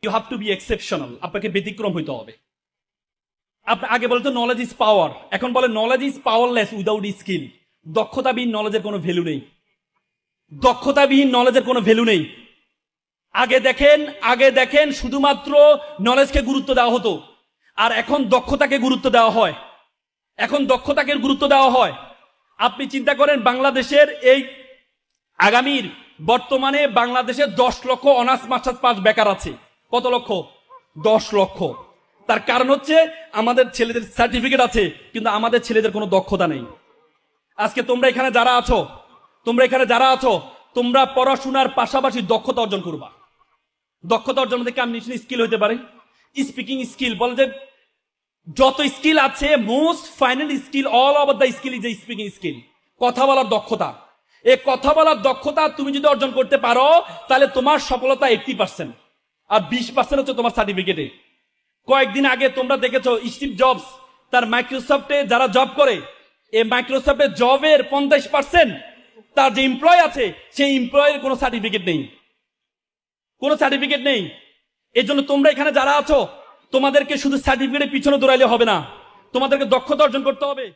You have to be exceptional, আপনাকে ব্যতিক্রম হইতে হবে। আপনি আগে বলতো নলেজ ইজ পাওয়ার, এখন বলে knowledge is powerless without skill. দক্ষতাবিহীন নলেজের কোনো ভ্যালু নেই, দক্ষতাবিহীন নলেজের কোনো ভ্যালু নেই। আগে দেখেন শুধুমাত্র নলেজকে গুরুত্ব দেওয়া হতো, আর এখন দক্ষতাকে গুরুত্ব দেওয়া হয়। আপনি চিন্তা করেন বাংলাদেশের এই আগামীর বর্তমানে বাংলাদেশে 10 লক্ষ অনার্স মাস্টার্স পাস বেকার আছে। কত লক্ষ? 10 লক্ষ। তার কারণ হচ্ছে আমাদের ছেলেদের সার্টিফিকেট আছে কিন্তু আমাদের ছেলেদের কোনো দক্ষতা নেই। আজকে তোমরা এখানে যারা আছো তোমরা পড়াশোনার পাশাপাশি দক্ষতা অর্জন করবা। দক্ষতা অর্জন মধ্যে কমিউনিকেশন স্কিল হতে পারে, স্পিকিং স্কিল, বলে যে যত স্কিল আছে most final skill all over the skill is a speaking skill. কথা বলার দক্ষতা, এই কথা বলার দক্ষতা তুমি যদি অর্জন করতে পারো তাহলে তোমার সফলতা 80%, আর 20% হচ্ছে তোমার সার্টিফিকেটে। কয়েকদিন আগে তোমরা দেখেছো স্টিভ জবস তার মাইক্রোসফটে যারা জব করে, এই মাইক্রোসফটের জবের 50% তার যে এমপ্লয় আছে সেই এমপ্লয়ের কোনো সার্টিফিকেট নেই। এই জন্য তোমরা এখানে যারা আছো তোমাদেরকে শুধু সার্টিফিকেটের পিছনে দৌড়াইলে হবে না, তোমাদেরকে দক্ষতা অর্জন করতে হবে।